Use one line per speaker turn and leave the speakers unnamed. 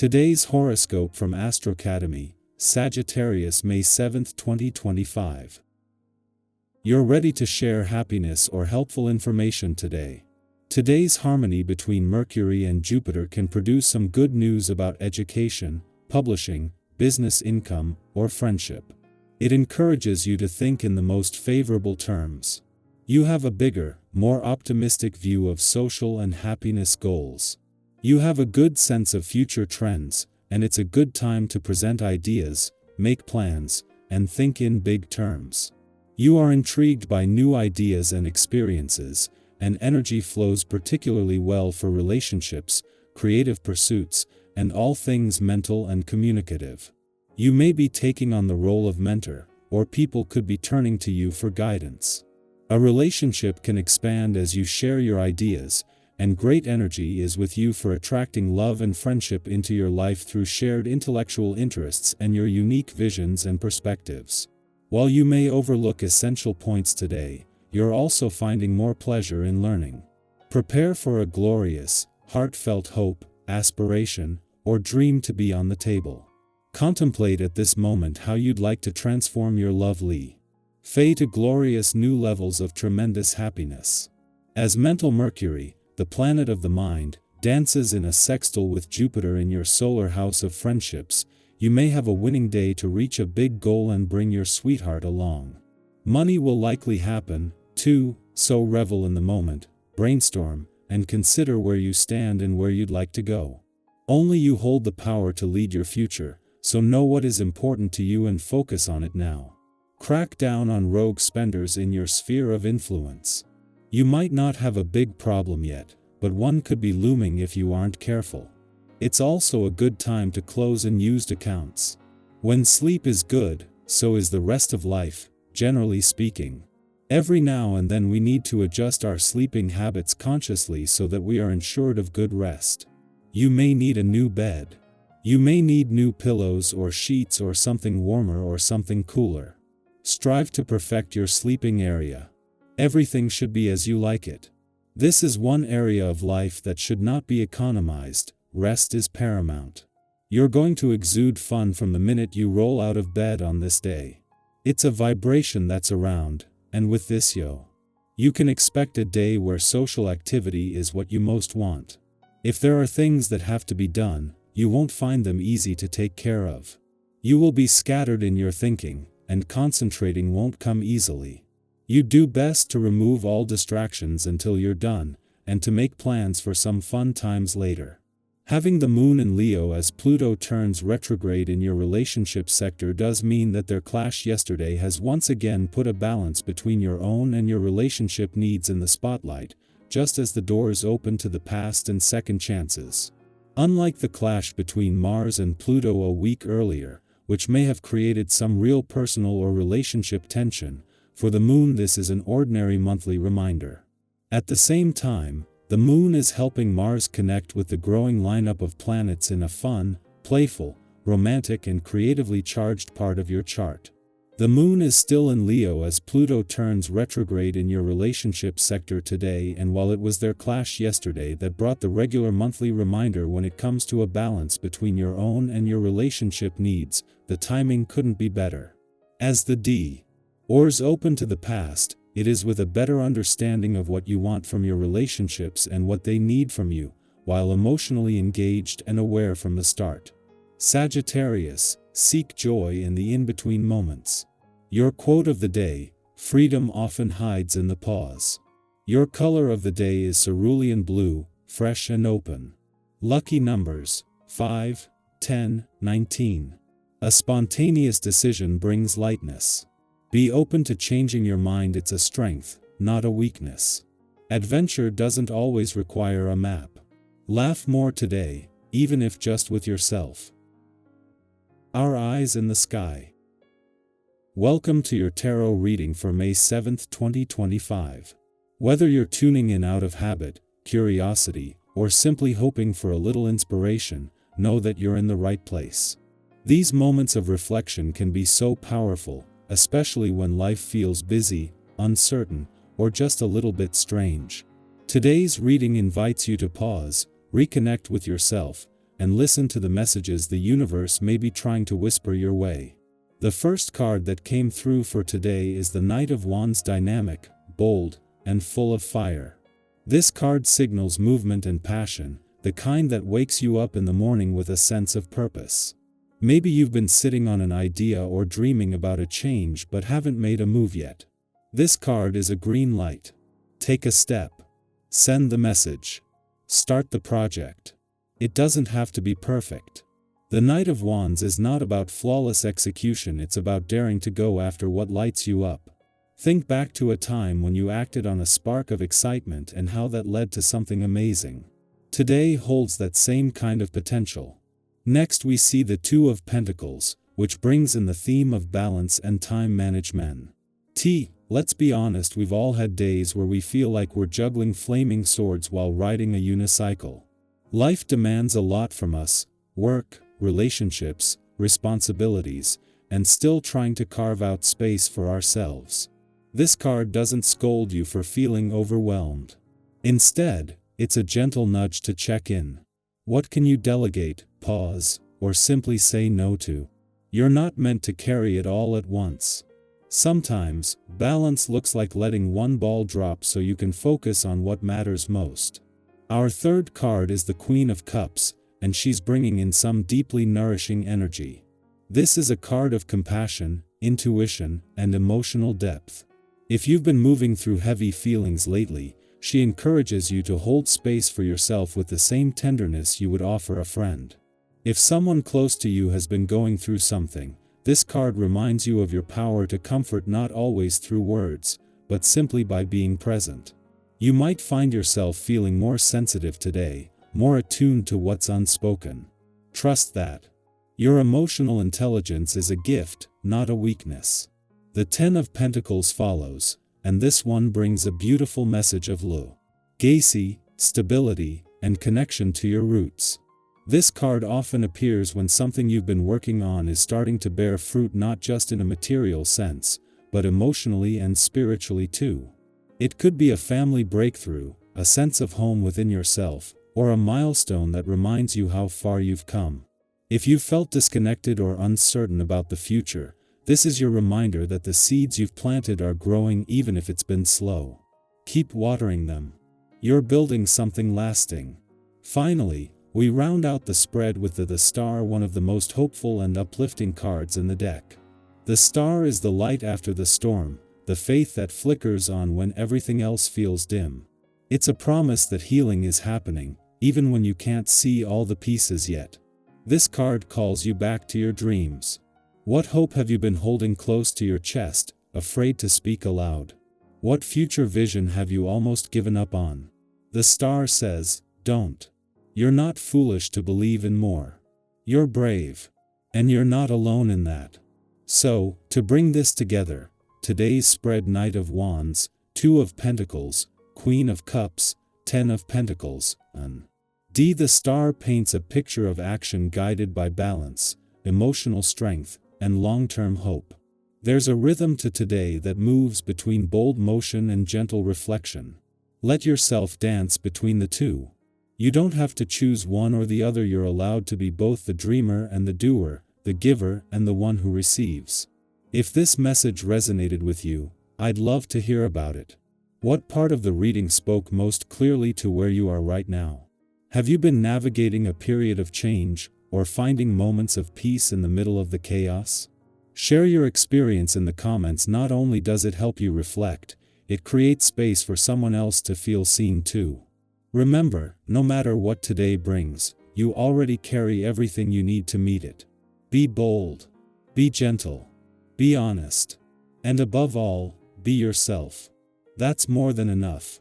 Today's horoscope from Astrocademy, Sagittarius, May 7, 2025. You're ready to share happiness or helpful information today. Today's harmony between Mercury and Jupiter can produce some good news about education, publishing, business income, or friendship. It encourages you to think in the most favorable terms. You have a bigger, more optimistic view of social and happiness goals. You have a good sense of future trends, and it's a good time to present ideas, make plans, and think in big terms. You are intrigued by new ideas and experiences, and energy flows particularly well for relationships, creative pursuits, and all things mental and communicative. You may be taking on the role of mentor, or people could be turning to you for guidance. A relationship can expand as you share your ideas, and great energy is with you for attracting love and friendship into your life through shared intellectual interests and your unique visions and perspectives. While you may overlook essential points today, you're also finding more pleasure in learning. Prepare for a glorious, heartfelt hope, aspiration, or dream to be on the table. Contemplate at this moment how you'd like to transform your lovely fate to glorious new levels of tremendous happiness. As mental Mercury, the planet of the mind, dances in a sextile with Jupiter in your solar house of friendships, you may have a winning day to reach a big goal and bring your sweetheart along. Money will likely happen, too, so revel in the moment, brainstorm, and consider where you stand and where you'd like to go. Only you hold the power to lead your future, so know what is important to you and focus on it now. Crack down on rogue spenders in your sphere of influence. You might not have a big problem yet, but one could be looming if you aren't careful. It's also a good time to close unused accounts. When sleep is good, so is the rest of life, generally speaking. Every now and then we need to adjust our sleeping habits consciously so that we are ensured of good rest. You may need a new bed. You may need new pillows or sheets or something warmer or something cooler. Strive to perfect your sleeping area. Everything should be as you like it. This is one area of life that should not be economized. Rest is paramount. You're going to exude fun from the minute you roll out of bed on this day. It's a vibration that's around, and with this you can expect a day where social activity is what you most want. If there are things that have to be done, you won't find them easy to take care of. You will be scattered in your thinking, and concentrating won't come easily. You do best to remove all distractions until you're done, and to make plans for some fun times later. Having the moon in Leo as Pluto turns retrograde in your relationship sector does mean that their clash yesterday has once again put a balance between your own and your relationship needs in the spotlight, just as the doors open to the past and second chances. Unlike the clash between Mars and Pluto a week earlier, which may have created some real personal or relationship tension, for the moon this is an ordinary monthly reminder. At the same time, the moon is helping Mars connect with the growing lineup of planets in a fun, playful, romantic and creatively charged part of your chart. The moon is still in Leo as Pluto turns retrograde in your relationship sector today, and while it was their clash yesterday that brought the regular monthly reminder when it comes to a balance between your own and your relationship needs, the timing couldn't be better. As the doors open to the past, it is with a better understanding of what you want from your relationships and what they need from you, while emotionally engaged and aware from the start. Sagittarius, seek joy in the in-between moments. Your quote of the day: freedom often hides in the pause. Your color of the day is cerulean blue, fresh and open. Lucky numbers: 5, 10, 19. A spontaneous decision brings lightness. Be open to changing your mind. It's a strength, not a weakness. Adventure doesn't always require a map. Laugh more today, even if just with yourself. Our eyes in the sky. Welcome to your tarot reading for May 7, 2025. Whether you're tuning in out of habit, curiosity, or simply hoping for a little inspiration, know that you're in the right place. These moments of reflection can be so powerful, especially when life feels busy, uncertain, or just a little bit strange. Today's reading invites you to pause, reconnect with yourself, and listen to the messages the universe may be trying to whisper your way. The first card that came through for today is the Knight of Wands, dynamic, bold, and full of fire. This card signals movement and passion, the kind that wakes you up in the morning with a sense of purpose. Maybe you've been sitting on an idea or dreaming about a change but haven't made a move yet. This card is a green light. Take a step. Send the message. Start the project. It doesn't have to be perfect. The Knight of Wands is not about flawless execution, it's about daring to go after what lights you up. Think back to a time when you acted on a spark of excitement and how that led to something amazing. Today holds that same kind of potential. Next we see the Two of Pentacles, which brings in the theme of balance and time management. Let's be honest, we've all had days where we feel like we're juggling flaming swords while riding a unicycle. Life demands a lot from us: work, relationships, responsibilities, and still trying to carve out space for ourselves. This card doesn't scold you for feeling overwhelmed. Instead, it's a gentle nudge to check in. What can you delegate, pause, or simply say no to? You're not meant to carry it all at once. Sometimes, balance looks like letting one ball drop so you can focus on what matters most. Our third card is the Queen of Cups, and she's bringing in some deeply nourishing energy. This is a card of compassion, intuition, and emotional depth. If you've been moving through heavy feelings lately, she encourages you to hold space for yourself with the same tenderness you would offer a friend. If someone close to you has been going through something, this card reminds you of your power to comfort, not always through words, but simply by being present. You might find yourself feeling more sensitive today, more attuned to what's unspoken. Trust that. Your emotional intelligence is a gift, not a weakness. The Ten of Pentacles follows, and this one brings a beautiful message of legacy, stability, and connection to your roots. This card often appears when something you've been working on is starting to bear fruit, not just in a material sense, but emotionally and spiritually too. It could be a family breakthrough, a sense of home within yourself, or a milestone that reminds you how far you've come. If you felt disconnected or uncertain about the future, this is your reminder that the seeds you've planted are growing, even if it's been slow. Keep watering them. You're building something lasting. Finally, we round out the spread with the Star, one of the most hopeful and uplifting cards in the deck. The Star is the light after the storm, the faith that flickers on when everything else feels dim. It's a promise that healing is happening, even when you can't see all the pieces yet. This card calls you back to your dreams. What hope have you been holding close to your chest, afraid to speak aloud? What future vision have you almost given up on? The Star says, don't. You're not foolish to believe in more. You're brave. And you're not alone in that. So, to bring this together, today's spread: Knight of Wands, Two of Pentacles, Queen of Cups, Ten of Pentacles, and the Star paints a picture of action guided by balance, emotional strength, and long-term hope. There's a rhythm to today that moves between bold motion and gentle reflection. Let yourself dance between the two. You don't have to choose one or the other. You're allowed to be both the dreamer and the doer, the giver and the one who receives. If this message resonated with you, I'd love to hear about it. What part of the reading spoke most clearly to where you are right now? Have you been navigating a period of change, or finding moments of peace in the middle of the chaos? Share your experience in the comments. Not only does it help you reflect, it creates space for someone else to feel seen too. Remember, no matter what today brings, you already carry everything you need to meet it. Be bold. Be gentle. Be honest. And above all, be yourself. That's more than enough.